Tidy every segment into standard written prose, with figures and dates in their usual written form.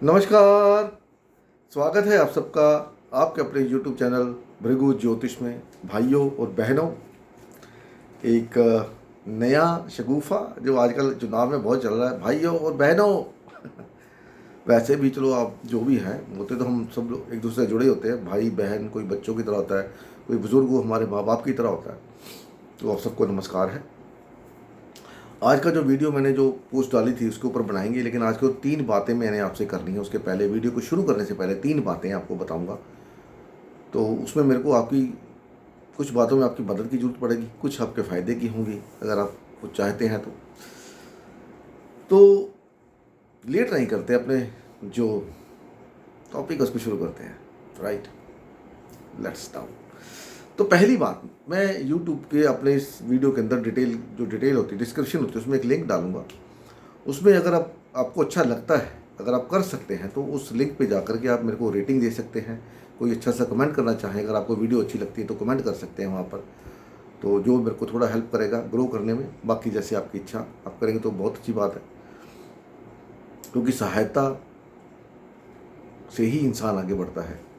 नमस्कार। स्वागत है आप सबका आपके अपने YouTube चैनल भृगु ज्योतिष में। भाइयों और बहनों, एक नया शगुफा जो आजकल चुनाव में बहुत चल रहा है, भाइयों और बहनों। वैसे भी चलो, आप जो भी हैं होते तो हम सब लोग एक दूसरे से जुड़े होते हैं। भाई बहन कोई बच्चों की तरह होता है, कोई बुजुर्ग वो हमारे माँ बाप की तरह होता है। तो आप सबको नमस्कार है। आज का जो वीडियो मैंने जो पोस्ट डाली थी उसके ऊपर बनाएंगे, लेकिन आज को 3 बातें मैंने आपसे करनी है। उसके पहले, वीडियो को शुरू करने से पहले 3 बातें आपको बताऊंगा। तो उसमें मेरे को आपकी कुछ बातों में आपकी मदद की ज़रूरत पड़ेगी, कुछ आपके फ़ायदे की होंगी अगर आप कुछ चाहते हैं तो लेट नहीं करते, अपने जो टॉपिक है उसको शुरू करते हैं। Right, let's start. तो पहली बात, मैं यूट्यूब के अपने इस वीडियो के अंदर डिटेल होती है, डिस्क्रिप्शन होती है, उसमें एक लिंक डालूंगा। उसमें अगर आपको अच्छा लगता है, अगर आप कर सकते हैं तो उस लिंक पे जाकर के आप मेरे को रेटिंग दे सकते हैं। कोई अच्छा सा कमेंट करना चाहें, अगर आपको वीडियो अच्छी लगती है तो कमेंट कर सकते हैं वहाँ पर। तो जो मेरे को थोड़ा हेल्प करेगा ग्रो करने में। बाकी जैसे आपकी इच्छा आप करेंगे तो बहुत अच्छी बात है, क्योंकि सहायता से ही इंसान आगे बढ़ता है।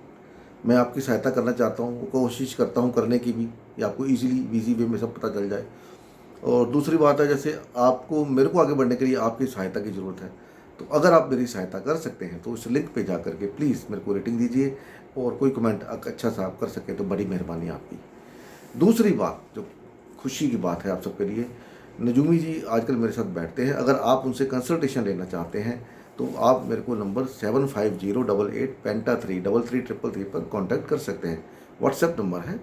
मैं आपकी सहायता करना चाहता हूँ, कोशिश करता हूँ करने की भी, या आपको ईजिली ईजी वे में सब पता चल जाए। और दूसरी बात है, जैसे आपको मेरे को आगे बढ़ने के लिए आपकी सहायता की ज़रूरत है। तो अगर आप मेरी सहायता कर सकते हैं तो उस लिंक पे जा करके प्लीज़ मेरे को रेटिंग दीजिए, और कोई कमेंट अच्छा सा आप कर सकें तो बड़ी मेहरबानी आपकी। दूसरी बात जो खुशी की बात है आप सबके लिए, नजूमी जी आजकल मेरे साथ बैठते हैं। अगर आप उनसे कंसल्टेशन लेना चाहते हैं तो आप मेरे को नंबर 7508833333 पर कांटेक्ट कर सकते हैं। व्हाट्सएप नंबर है।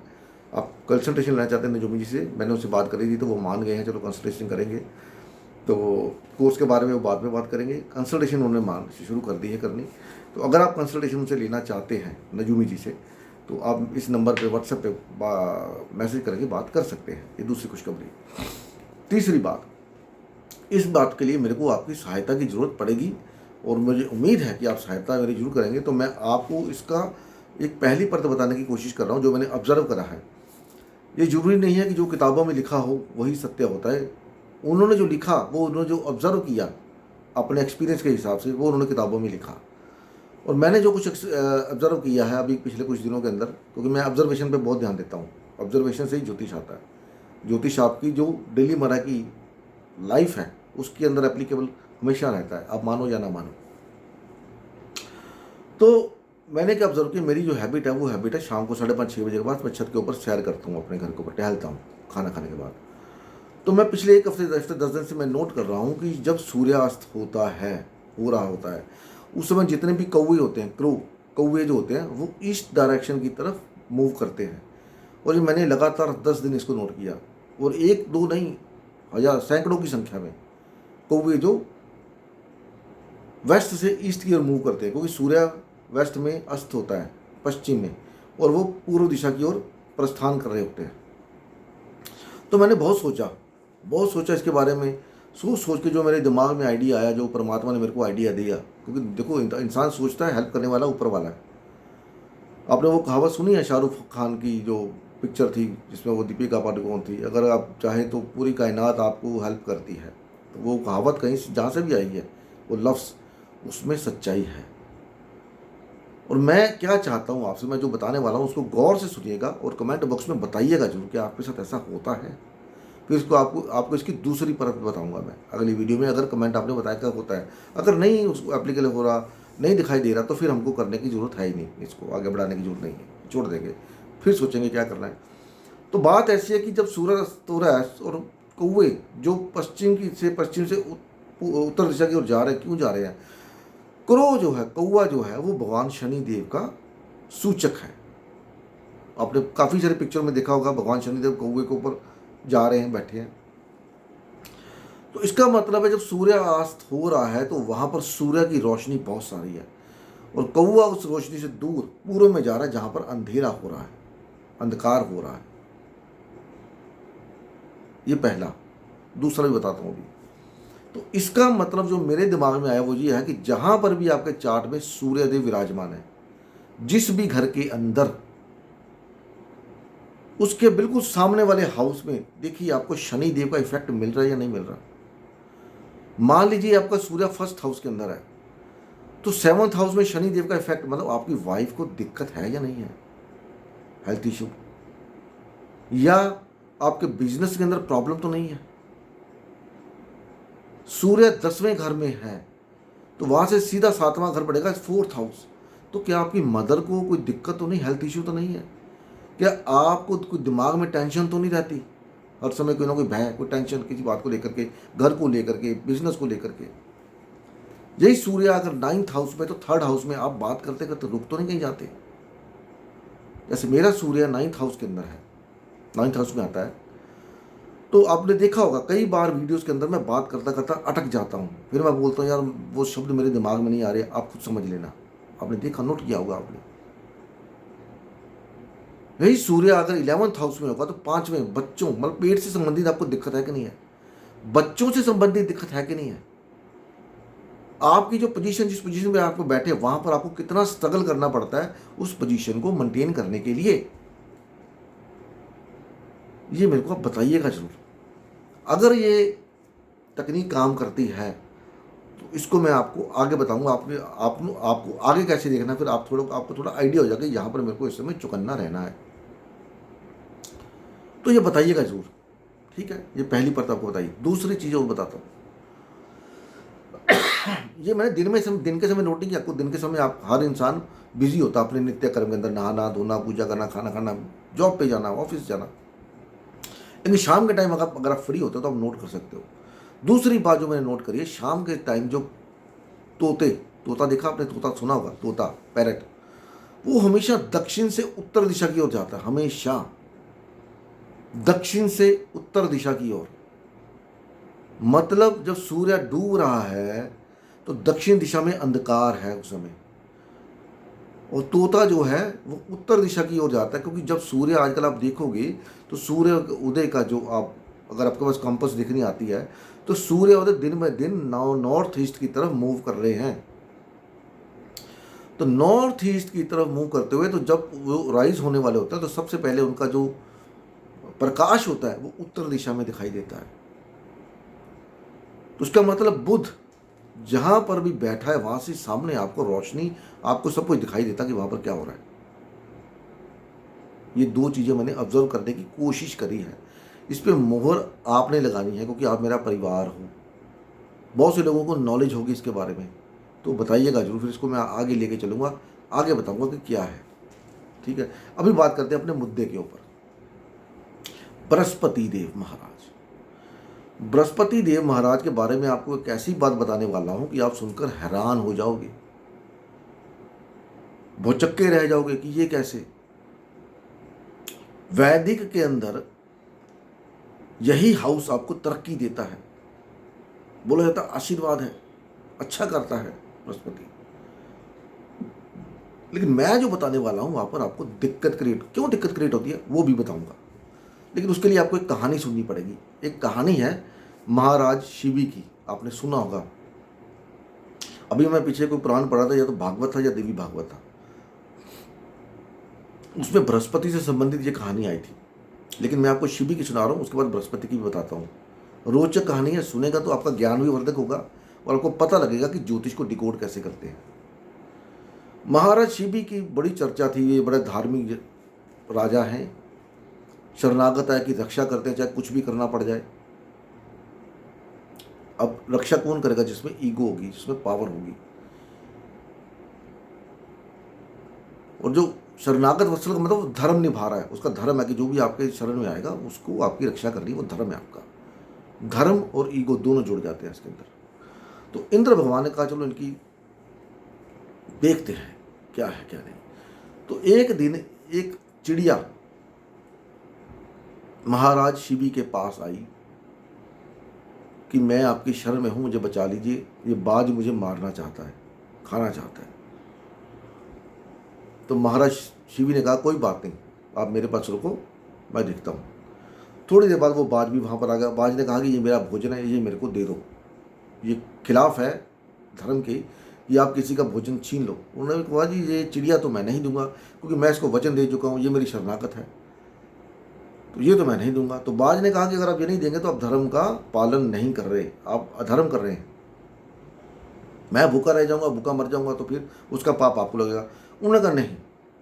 आप कंसल्टेशन लेना चाहते हैं नजूमी जी से, मैंने उनसे बात करी थी तो वो मान गए हैं, चलो कंसल्टेशन करेंगे। तो कोर्स के बारे में वो बाद में बात करेंगे, कंसल्टेशन उन्होंने शुरू कर दी है करनी। तो अगर आप कंसल्टेशन उनसे लेना चाहते हैं नजूमी जी से, तो आप इस नंबर पे व्हाट्सएप पे मैसेज करके बात कर सकते हैं। ये दूसरी खुशखबरी। तीसरी बात, इस बात के लिए मेरे को आपकी सहायता की ज़रूरत पड़ेगी, और मुझे उम्मीद है कि आप सहायता मेरी जरूर करेंगे। तो मैं आपको इसका एक पहली परत बताने की कोशिश कर रहा हूँ जो मैंने ऑब्जर्व करा है। ये ज़रूरी नहीं है कि जो किताबों में लिखा हो वही सत्य होता है। उन्होंने जो लिखा, वो उन्होंने जो ऑब्जर्व किया अपने एक्सपीरियंस के हिसाब से, वो उन्होंने किताबों में लिखा। और मैंने जो कुछ ऑब्जर्व किया है अभी पिछले कुछ दिनों के अंदर, क्योंकि मैं ऑब्जर्वेशन पे बहुत ध्यान देता हूँ। ऑब्जर्वेशन से ही ज्योतिष आता है। ज्योतिष आपकी जो डेली मर्रा की लाइफ है उसके अंदर एप्लीकेबल हमेशा रहता है, आप मानो या ना मानो। तो मैंने क्या ऑब्जर्व किया, मेरी जो हैबिट है वो हैबिट है शाम को 5:30-6 बजे के बाद मैं छत के ऊपर सैर करता हूँ, अपने घर के ऊपर टहलता हूँ खाना खाने के बाद। तो मैं पिछले एक हफ्ते 10 दिन से मैं नोट कर रहा हूँ कि जब सूर्यास्त होता है, हो रहा होता है, उस समय जितने भी कौवे होते हैं, कौवे जो होते हैं, वो ईस्ट डायरेक्शन की तरफ मूव करते हैं। और ये मैंने लगातार 10 दिन इसको नोट किया, और एक दो नहीं, हजार सैकड़ों की संख्या में कौवे जो वेस्ट से ईस्ट की ओर मूव करते हैं, क्योंकि सूर्य वेस्ट में अस्त होता है, पश्चिम में, और वो पूर्व दिशा की ओर प्रस्थान कर रहे होते हैं। तो मैंने बहुत सोचा इसके बारे में। सोच के जो मेरे दिमाग में आइडिया आया, जो परमात्मा ने मेरे को आइडिया दिया, क्योंकि देखो इंसान सोचता है, हेल्प करने वाला ऊपर वाला है। आपने वो कहावत सुनी है शाहरुख खान की, जो पिक्चर थी जिसमें वो दीपिका पादुकोण थी, अगर आप चाहें तो पूरी कायनात आपको हेल्प करती है। तो वो कहावत कहीं जहाँ से भी आई है, वो लफ्ज़, उसमें सच्चाई है। और मैं क्या चाहता हूँ आपसे, मैं जो बताने वाला हूँ उसको गौर से सुनिएगा और कमेंट बॉक्स में बताइएगा जरूर कि आपके साथ ऐसा होता है। फिर इसको आपको इसकी दूसरी परत बताऊंगा मैं अगली वीडियो में। अगर कमेंट आपने बताया क्या होता है, अगर नहीं उसको एप्लीकेबल हो रहा, नहीं दिखाई दे रहा, तो फिर हमको करने की ज़रूरत है ही नहीं, इसको आगे बढ़ाने की जरूरत नहीं है, छोड़ देंगे, फिर सोचेंगे क्या करना है। तो बात ऐसी है कि जब सूरज अस्त हो रहा है और कौवे जो पश्चिम से उत्तर दिशा की ओर जा रहे हैं, क्यों जा रहे हैं? क्रो जो है, कौवा जो है, वो भगवान शनि देव का सूचक है। आपने काफ़ी सारे पिक्चर में देखा होगा, भगवान शनिदेव कौवे के ऊपर जा रहे हैं, बैठे हैं। तो इसका मतलब है जब सूर्यास्त हो रहा है तो वहां पर सूर्य की रोशनी बहुत सारी है, और कौवा उस रोशनी से दूर पूर्व में जा रहा है जहां पर अंधेरा हो रहा है, अंधकार हो रहा है। ये पहला। दूसरा भी बताता हूं अभी। तो इसका मतलब जो मेरे दिमाग में आया वो ये है कि जहां पर भी आपके चार्ट में सूर्यदेव विराजमान है, जिस भी घर के अंदर, उसके बिल्कुल सामने वाले हाउस में देखिए आपको शनि देव का इफेक्ट मिल रहा है या नहीं मिल रहा। मान लीजिए आपका सूर्य फर्स्ट हाउस के अंदर है, तो 7th हाउस में शनि देव का इफेक्ट, मतलब आपकी वाइफ को दिक्कत है या नहीं है, हेल्थ इशू, या आपके बिजनेस के अंदर प्रॉब्लम तो नहीं है। सूर्य 10वें घर में है तो वहां से सीधा 7वां घर पड़ेगा 4th हाउस। तो क्या आपकी मदर को कोई दिक्कत तो नहीं, हेल्थ इशू तो नहीं है? क्या आपको कोई दिमाग में टेंशन तो नहीं रहती हर समय, कोई ना कोई भय, कोई टेंशन किसी बात को लेकर के, घर को लेकर के, बिजनेस को लेकर के? यही सूर्य अगर 9th हाउस में, तो 3rd हाउस में आप बात करते करते रुक तो नहीं कहीं जाते? जैसे मेरा सूर्य 9th हाउस के अंदर है, 9th हाउस में आता है, तो आपने देखा होगा कई बार वीडियोस के अंदर मैं बात करता करता अटक जाता हूँ, फिर मैं बोलता हूँ यार वो शब्द मेरे दिमाग में नहीं आ रहे, आप खुद समझ लेना। आपने देखा, नोट किया होगा आपने। यही सूर्य अगर 11th हाउस में होगा तो 5वें, बच्चों, मतलब पेट से संबंधित आपको दिक्कत है कि नहीं है, बच्चों से संबंधित दिक्कत है कि नहीं है, आपकी जो पोजीशन, जिस पोजीशन में आपको बैठे वहां पर आपको कितना स्ट्रगल करना पड़ता है उस पोजीशन को मेंटेन करने के लिए, ये मेरे को आप बताइएगा जरूर। अगर ये तकनीक काम करती है तो इसको मैं आपको आगे बताऊंगा, आपको आगे कैसे देखना है, फिर आपको थोड़ा आइडिया हो जाएगा यहाँ पर मेरे को इस समय चौकन्ना रहना है। तो ये बताइएगा जरूर, ठीक है। ये पहली बात आपको बताइए। दूसरी चीज़ और बताता हूँ, ये मैंने दिन के समय नोट नहीं किया। आपको दिन के समय आप, हर इंसान बिजी होता है अपने नित्य कर्म के अंदर, नहाना धोना, पूजा करना, खाना खाना, जॉब पे जाना, ऑफिस जाना, लेकिन शाम के टाइम अगर आप फ्री होते हो तो आप नोट कर सकते हो। दूसरी बात जो मैंने नोट करी है, शाम के टाइम जो तोता देखा आपने, तोता सुना होगा, तोता, पैरट, वो हमेशा दक्षिण से उत्तर दिशा की ओर जाता है, हमेशा दक्षिण से उत्तर दिशा की ओर। मतलब जब सूर्य डूब रहा है तो दक्षिण दिशा में अंधकार है उस समय, और तोता जो है वो उत्तर दिशा की ओर जाता है, क्योंकि जब सूर्य, आजकल आप देखोगे तो सूर्य उदय का जो, आप अगर आपके पास कंपास दिखनी आती है तो सूर्य उदय दिन ब दिन नॉर्थ ईस्ट की तरफ मूव कर रहे हैं। तो नॉर्थ ईस्ट की तरफ मूव करते हुए, तो जब वो राइज होने वाले होते हैं तो सबसे पहले उनका जो प्रकाश होता है वो उत्तर दिशा में दिखाई देता है। तो उसका मतलब बुध जहां पर भी बैठा है वहां से सामने आपको रोशनी, आपको सब कुछ दिखाई देता कि वहां पर क्या हो रहा है। ये दो चीजें मैंने ऑब्जर्व करने की कोशिश करी है। इस पे मोहर आपने लगानी है क्योंकि आप मेरा परिवार हो। बहुत से लोगों को नॉलेज होगी इसके बारे में, तो बताइएगा जरूर, फिर इसको मैं आगे लेके चलूंगा, आगे बताऊंगा कि क्या है, ठीक है। अभी बात करते हैं अपने मुद्दे के ऊपर। बृहस्पति देव महाराज, बृहस्पति देव महाराज के बारे में आपको एक ऐसी बात बताने वाला हूं कि आप सुनकर हैरान हो जाओगे, भौचक्के रह जाओगे कि ये कैसे। वैदिक के अंदर यही हाउस आपको तरक्की देता है, बोला जाता आशीर्वाद है, अच्छा करता है बृहस्पति। लेकिन मैं जो बताने वाला हूं वहां पर आपको दिक्कत क्रिएट होती है वो भी बताऊंगा। लेकिन उसके लिए आपको एक कहानी सुननी पड़ेगी। एक कहानी है महाराज शिवी की, आपने सुना होगा। अभी मैं पीछे कोई पुराण पढ़ा था, या तो भागवत था या देवी भागवत था, उसमें बृहस्पति से संबंधित ये कहानी आई थी। लेकिन मैं आपको शिवी की सुना रहा हूँ, उसके बाद बृहस्पति की भी बताता हूँ। रोचक कहानी है, सुनेगा तो आपका ज्ञान भी वर्धक होगा और आपको पता लगेगा कि ज्योतिष को डिकोड कैसे करते हैं। महाराज शिवी की बड़ी चर्चा थी, ये बड़े धार्मिक राजा हैं, शरणागत है कि रक्षा करते हैं चाहे कुछ भी करना पड़ जाए। अब रक्षा कौन करेगा? जिसमें ईगो होगी, जिसमें पावर होगी। और जो शरणागत वत्सल का मतलब धर्म निभा रहा है, उसका धर्म है कि जो भी आपके शरण में आएगा उसको आपकी रक्षा करनी, वो धर्म है आपका। धर्म और ईगो दोनों जुड़ जाते हैं इसके अंदर। तो इंद्र भगवान ने कहा चलो इनकी देखते हैं क्या है क्या नहीं। तो एक दिन एक चिड़िया महाराज शिवी के पास आई कि मैं आपकी शरण में हूं, मुझे बचा लीजिए, ये बाज मुझे मारना चाहता है, खाना चाहता है। तो महाराज शिवी ने कहा कोई बात नहीं, आप मेरे पास रुको, मैं देखता हूँ। थोड़ी देर बाद वो बाज भी वहाँ पर आ गया। बाज ने कहा कि ये मेरा भोजन है, ये मेरे को दे दो, ये खिलाफ है धर्म के, ये आप किसी का भोजन छीन लो। उन्होंने कहा जी ये चिड़िया तो मैं नहीं दूंगा, क्योंकि मैं इसको वचन दे चुका हूँ, ये मेरी शरणागत है, तो ये तो मैं नहीं दूंगा। तो बाज ने कहा कि अगर आप ये नहीं देंगे तो आप धर्म का पालन नहीं कर रहे, आप अधर्म कर रहे हैं। मैं भूखा रह जाऊंगा, भूखा मर जाऊंगा तो फिर उसका पाप आपको लगेगा। उन्होंने कहा नहीं,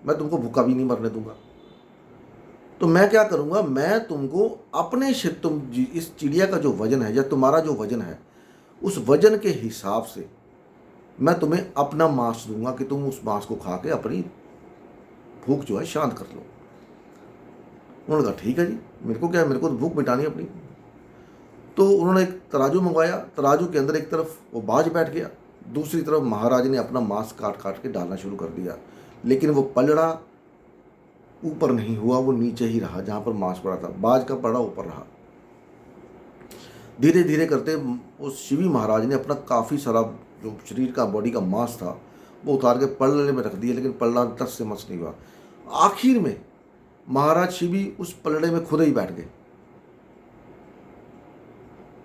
मैं तुमको भूखा भी नहीं मरने दूंगा। तो मैं क्या करूंगा, मैं तुमको अपने तुम इस चिड़िया का जो वजन है या तुम्हारा जो वजन है उस वजन के हिसाब से मैं तुम्हें अपना मांस दूंगा कि तुम उस मांस को खा के अपनी भूख जो है शांत कर लो। उन्होंने कहा ठीक है जी, मेरे को क्या है, मेरे को तो भूख मिटानी है अपनी। तो उन्होंने एक तराजू मंगवाया, तराजू के अंदर एक तरफ वो बाज बैठ गया, दूसरी तरफ महाराज ने अपना मांस काट काट के डालना शुरू कर दिया। लेकिन वो पलड़ा ऊपर नहीं हुआ, वो नीचे ही रहा जहाँ पर मांस पड़ा था, बाज का पलड़ा ऊपर रहा। धीरे धीरे करते उस शिवी महाराज ने अपना काफ़ी सारा जो शरीर का बॉडी का मांस था वो उतार के पलड़े में रख दिया, लेकिन पलड़ा टस से मस नहीं हुआ। आखिर में महाराज शिवी उस पलड़े में खुद ही बैठ गए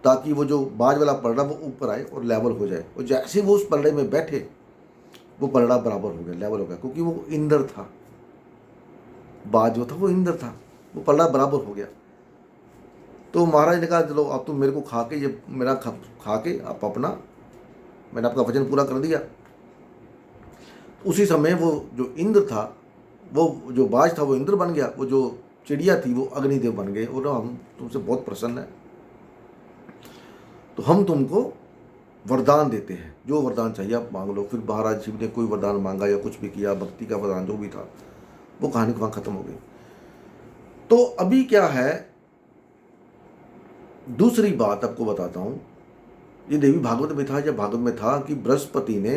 ताकि वो जो बाज वाला पलड़ा वो ऊपर आए और लेवल हो जाए। और जैसे वो उस पलड़े में बैठे वो पलड़ा बराबर हो गया, लेवल हो गया, क्योंकि वो इंद्र था, बाज जो था वो इंद्र था, वो पलड़ा बराबर हो गया। तो महाराज ने कहा चलो अब तुम मेरे को खा के, ये मेरा खा के आप अपना, मैंने आपका वचन पूरा कर दिया। उसी समय वो जो इंद्र था, वो जो बाज था वो इंद्र बन गया, वो जो चिड़िया थी वो अग्निदेव बन गए। और हम तुमसे बहुत प्रसन्न हैं, तो हम तुमको वरदान देते हैं, जो वरदान चाहिए आप मांग लो। फिर महाराज शिव ने कोई वरदान मांगा या कुछ भी किया, भक्ति का वरदान जो भी था, वो कहानी वहाँ खत्म हो गई। तो अभी क्या है, दूसरी बात आपको बताता हूँ। ये देवी भागवत में था, जब भागवत में था कि बृहस्पति ने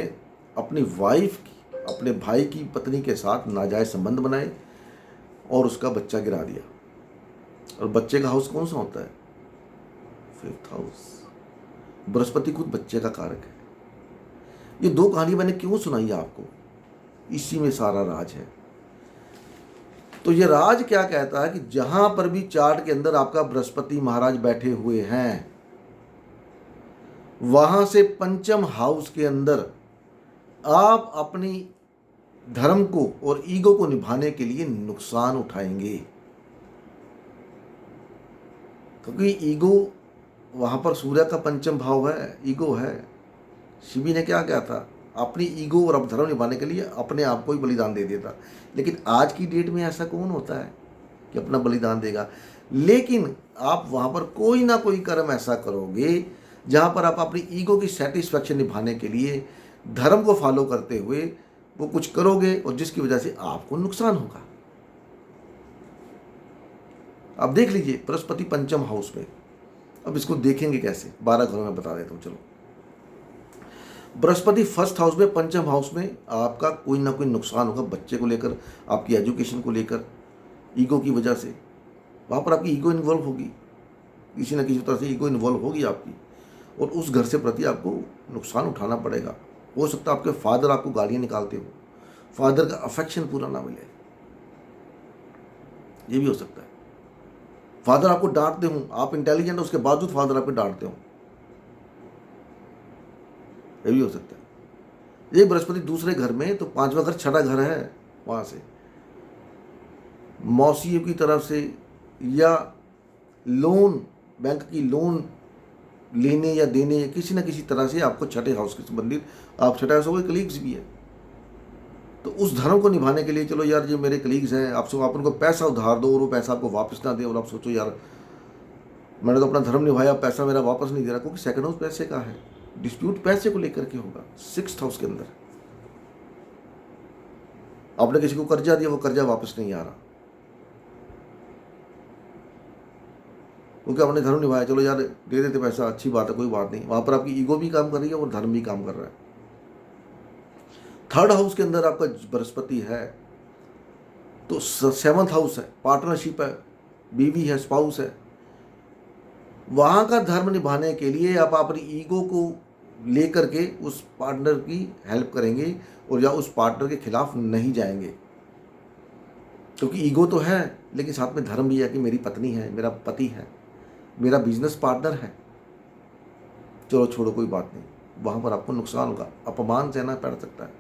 अपनी वाइफ की, अपने भाई की पत्नी के साथ नाजायज संबंध बनाए और उसका बच्चा गिरा दिया। और बच्चे का हाउस कौन सा होता है? 5th house. बृहस्पति खुद बच्चे का कारक है। ये दो कहानी मैंने क्यों सुनाई आपको, इसी में सारा राज है। तो ये राज क्या कहता है कि जहां पर भी चार्ट के अंदर आपका बृहस्पति महाराज बैठे हुए हैं, वहां से पंचम हाउस के अंदर आप अपनी धर्म को और ईगो को निभाने के लिए नुकसान उठाएंगे, क्योंकि ईगो वहां पर सूर्य का पंचम भाव है, ईगो है। शिवी ने क्या किया था, अपनी ईगो और अब धर्म निभाने के लिए अपने आप को ही बलिदान दे दिया था। लेकिन आज की डेट में ऐसा कौन होता है कि अपना बलिदान देगा? लेकिन आप वहाँ पर कोई ना कोई कर्म ऐसा करोगे जहाँ पर आप अपनी ईगो की सेटिस्फैक्शन निभाने के लिए धर्म को फॉलो करते हुए वो कुछ करोगे और जिसकी वजह से आपको नुकसान होगा। आप देख लीजिए बृहस्पति पंचम हाउस में, अब इसको देखेंगे कैसे, 12 घरों में बता देता हूँ। चलो, बृहस्पति 1st हाउस में, पंचम हाउस में आपका कोई ना कोई नुकसान होगा, बच्चे को लेकर, आपकी एजुकेशन को लेकर, ईगो की वजह से। वहाँ पर आपकी ईगो इन्वॉल्व होगी, किसी न किसी तरह से ईगो इन्वॉल्व होगी आपकी, और उस घर से प्रति आपको नुकसान उठाना पड़ेगा। हो सकता है आपके फादर आपको गालियाँ निकालते हो, फादर का अफेक्शन पूरा ना मिले, ये भी हो सकता है। फादर आपको डांटते हो, आप इंटेलिजेंट हो उसके बावजूद फादर आपको डांटते हो, ये भी हो सकता है। ये बृहस्पति दूसरे घर में, तो 5वां घर छठा घर है, वहाँ से मौसियों की तरफ से या लोन, बैंक की लोन लेने या देने या किसी न किसी तरह से आपको छठे हाउस के संबंधित, आप छठे हाउस के कलीग्स भी है, तो उस धर्म को निभाने के लिए चलो यार ये मेरे कलीग्स हैं, आपसे आप उनको पैसा उधार दो और वो पैसा आपको वापस ना दे, और आप सोचो यार मैंने तो अपना धर्म निभाया, पैसा मेरा वापस नहीं दे रहा, क्योंकि सेकंड हाउस पैसे का है, डिस्प्यूट पैसे को लेकर के होगा। 6th हाउस के अंदर आपने किसी को कर्जा दिया, वो कर्जा वापस नहीं आ रहा क्योंकि आपने धर्म निभाया, चलो यार दे देते पैसा, अच्छी बात है, कोई बात नहीं। वहां पर आपकी ईगो भी काम कर रही है और धर्म भी काम कर रहा है। 3rd हाउस के अंदर आपका बृहस्पति है, तो 7th हाउस है, पार्टनरशिप है, बीवी है, स्पाउस है। वहां का धर्म निभाने के लिए आप अपनी ईगो को लेकर के उस पार्टनर की हेल्प करेंगे और या उस पार्टनर के खिलाफ नहीं जाएंगे, क्योंकि ईगो तो है लेकिन साथ में धर्म भी है कि मेरी पत्नी है, मेरा पति है, मेरा बिजनेस पार्टनर है। चलो छोड़ो, कोई बात नहीं, वहां पर आपको नुकसान होगा, अपमान सहना पड़ सकता है।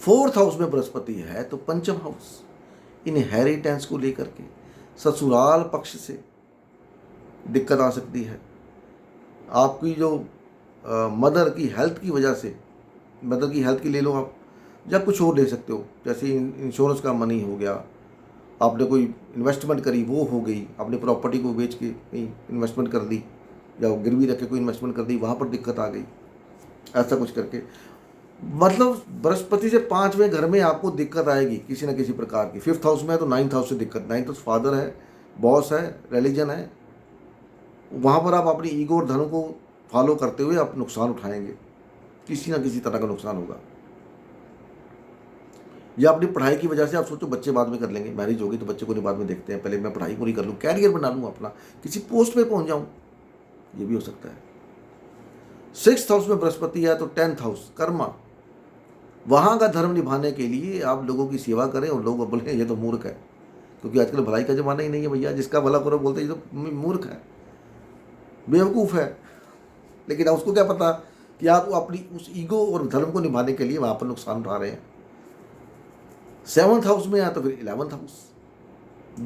4th हाउस में बृहस्पति है, तो पंचम हाउस, इनहेरिटेंस को लेकर के ससुराल पक्ष से दिक्कत आ सकती है। आपकी जो मदर की हेल्थ की वजह से, मदर की हेल्थ की ले लो आप, या कुछ और ले सकते हो, जैसे इंश्योरेंस का मनी हो गया, आपने कोई इन्वेस्टमेंट करी वो हो गई, आपने प्रॉपर्टी को बेच के कहीं इन्वेस्टमेंट कर दी या गिरवी रख के कोई इन्वेस्टमेंट कर दी, वहाँ पर दिक्कत आ गई, ऐसा कुछ करके। मतलब बृहस्पति से 5वें घर में आपको दिक्कत आएगी किसी न किसी प्रकार की। 5th हाउस में है तो 9th हाउस से दिक्कत, 9th हाउस फादर है, बॉस है, रिलीजन है, वहाँ पर आप अपनी ईगो और धर्म को फॉलो करते हुए आप नुकसान उठाएंगे, किसी न किसी तरह का नुकसान होगा। या अपनी पढ़ाई की वजह से आप सोचो बच्चे बाद में कर लेंगे, मैरिज होगी तो बच्चे को नहीं बाद में देखते हैं, पहले मैं पढ़ाई पूरी कर लूँ, कैरियर बना लूँ अपना, किसी पोस्ट पे पहुँच जाऊँ, ये भी हो सकता है। 6th हाउस में बृहस्पति है तो 10th हाउस कर्मा, वहाँ का धर्म निभाने के लिए आप लोगों की सेवा करें और लोग बोले ये तो मूर्ख है, क्योंकि आजकल भलाई का जमाना ही नहीं है भैया, जिसका भला करो बोलते ये तो मूर्ख है, बेवकूफ़ है। लेकिन उसको क्या पता कि आप अपनी उस ईगो और धर्म को निभाने के लिए वहाँ पर नुकसान उठा रहे हैं। 7th हाउस में आया तो फिर 11th हाउस,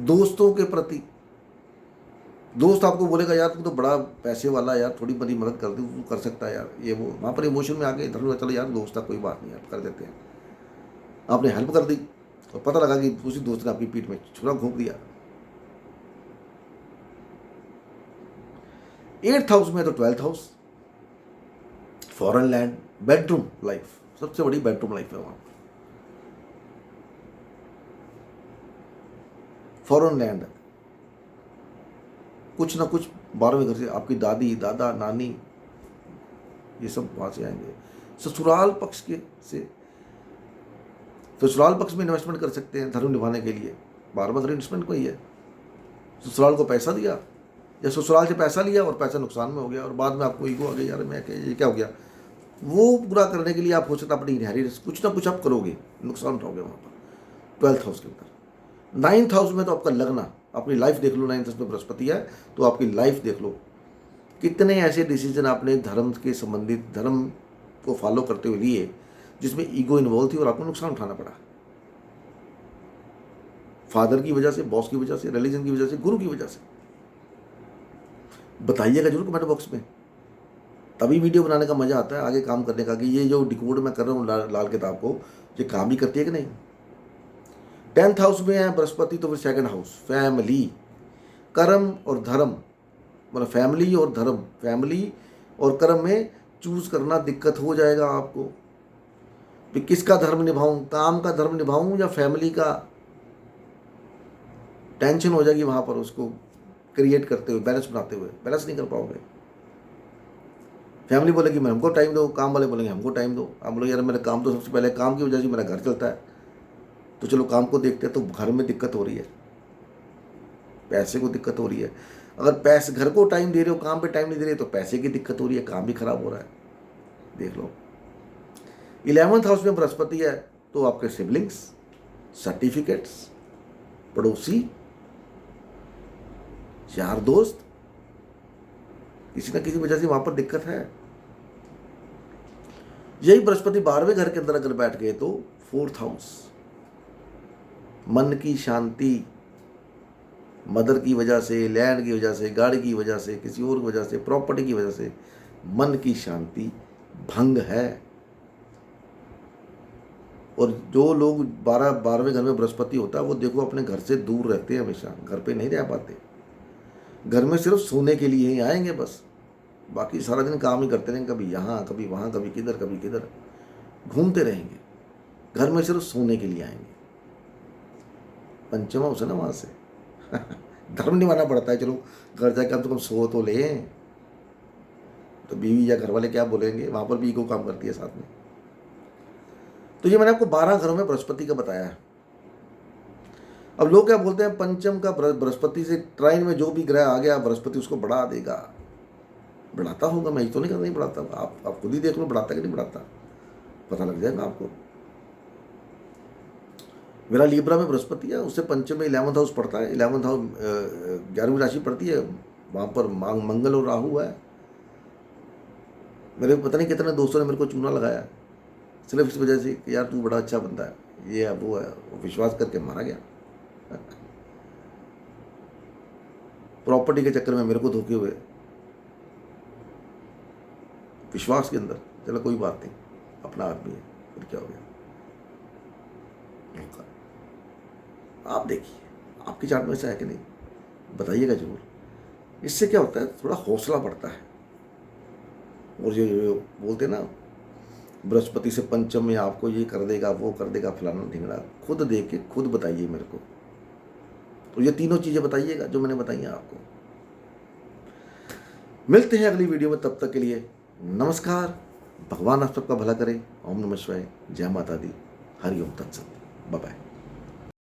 दोस्तों के प्रति, दोस्त आपको बोलेगा यार तू तो बड़ा पैसे वाला यार, थोड़ी बड़ी मदद कर दे, तू कर सकता है यार, ये वो, वहाँ पर इमोशन में आ गए, धर्म में चलो यार दोस्त था कोई बात नहीं यार कर देते हैं, आपने हेल्प कर दी और पता लगा कि उसी दोस्त ने आपकी पीठ में छुरा घोंप दिया। 8th हाउस में तो 12th house, foreign land, bedroom life, सबसे बड़ी बेडरूम लाइफ है वहाँ, फॉरेन लैंड है, कुछ ना कुछ 12वें घर से आपकी दादी दादा नानी ये सब वहाँ से आएंगे। ससुराल पक्ष के से, ससुराल पक्ष में इन्वेस्टमेंट कर सकते हैं धर्म निभाने के लिए, 12वां घर इन्वेस्टमेंट को ही है। ससुराल को पैसा दिया या ससुराल से पैसा लिया और पैसा नुकसान में हो गया और बाद में आपको ईगो आ गई, यार मैं ये क्या हो गया, वो पूरा करने के लिए आप हो सकता अपनी इनहेरिटेंस कुछ ना कुछ आप करोगे, नुकसान उठाओगे वहाँ पर 12th हाउस के अंदर। 9th हाउस में तो आपका लगना, अपनी लाइफ देख लो, 9th हाउस में बृहस्पति है तो आपकी लाइफ देख लो, कितने ऐसे डिसीजन आपने धर्म के संबंधित, धर्म को फॉलो करते हुए लिए जिसमें ईगो इन्वॉल्व थी और आपको नुकसान उठाना पड़ा, फादर की वजह से, बॉस की वजह से, रिलीजन की वजह से, गुरु की वजह से। बताइएगा जरूर कमेंट बॉक्स में, तभी वीडियो बनाने का मजा आता है, आगे काम करने का, कि ये जो डिकोड मैं कर रहा हूँ लाल किताब को, ये काम भी करती है कि नहीं। 10th हाउस में है बृहस्पति तो फिर 2nd हाउस, फैमिली, कर्म और धर्म, मतलब फैमिली और धर्म, फैमिली और कर्म में चूज करना दिक्कत हो जाएगा आपको कि किसका धर्म निभाऊं, काम का धर्म निभाऊं या फैमिली का, टेंशन हो जाएगी वहां पर उसको क्रिएट करते हुए, बैलेंस बनाते हुए, बैलेंस नहीं कर पाओगे। फैमिली बोलेगी मैं हमको टाइम दो, काम वाले बोलेंगे हमको टाइम दो, आप बोलोगे यार मेरा काम तो सबसे पहले, काम की वजह से मेरा घर चलता है, तो चलो काम को देखते हैं, तो घर में दिक्कत हो रही है, पैसे को दिक्कत हो रही है, अगर पैसे घर को टाइम दे रहे हो, काम पे टाइम नहीं दे रहे तो पैसे की दिक्कत हो रही है, काम भी खराब हो रहा है, देख लो। 11th हाउस में बृहस्पति है तो आपके सिबलिंग्स, सर्टिफिकेट्स, पड़ोसी, यार दोस्त, किसी ना किसी वजह से वहां पर दिक्कत है। यही बृहस्पति 12वें घर के अंदर अगर बैठ गए तो 4th हाउस, मन की शांति, मदर की वजह से, लैंड की वजह से, गाड़ी की वजह से, किसी और की वजह से, प्रॉपर्टी की वजह से मन की शांति भंग है। और जो लोग 12वें घर में बृहस्पति होता है वो देखो अपने घर से दूर रहते हैं, हमेशा घर पे नहीं रह पाते, घर में सिर्फ सोने के लिए ही आएंगे बस, बाकी सारा दिन काम ही करते रहेंगे, कभी यहाँ कभी वहाँ, कभी किधर घूमते रहेंगे, घर में सिर्फ सोने के लिए आएंगे। पंचम हाउस है ना वहाँ से धर्म निभाना पड़ता है, चलो घर जाकर कम से कम सो तो ले, तो बीवी या घर वाले क्या बोलेंगे, वहाँ पर भी ईगो काम करती है साथ में। तो ये मैंने आपको 12 घरों में बृहस्पति का बताया है। अब लोग क्या बोलते हैं, पंचम का बृहस्पति से ट्राइन में जो भी ग्रह आ गया बृहस्पति उसको बढ़ा देगा, बढ़ाता होगा, मैं ये तो नहीं कर, नहीं बढ़ाता, आप खुद ही देख लो बढ़ाता कि नहीं बढ़ाता, पता लग जाएगा आपको। मेरा लीब्रा में बृहस्पति है, उससे पंचम में 11th हाउस पड़ता है, 11th हाउस 11वीं राशि पड़ती है, वहाँ पर मंगल और राहु है। मेरे पता नहीं कितने दोस्तों ने मेरे को चूना लगाया सिर्फ इस वजह से कि यार तू बड़ा अच्छा बंदा है, ये है वो है, विश्वास करके मारा गया प्रॉपर्टी के चक्कर में मेरे को धोखे हुए, विश्वास के अंदर, चलो कोई बात नहीं, अपना आदमी है, फिर क्या हो गया। मौका आप देखिए, आपकी चार्ट में से है कि नहीं, बताइएगा जरूर। इससे क्या होता है, थोड़ा हौसला बढ़ता है। और जो बोलते हैं ना, बृहस्पति से पंचम में आपको ये कर देगा, वो कर देगा, फलाना ढिंगड़ा, खुद देख के खुद बताइए मेरे को। तो ये तीनों चीज़ें बताइएगा जो मैंने बताई हैं आपको। मिलते हैं अगली वीडियो में, तब तक के लिए नमस्कार। भगवान आप सबका भला करे। ओम नमः शिवाय, जय माता दी, हरि ओम तत्सत, बाय बाय।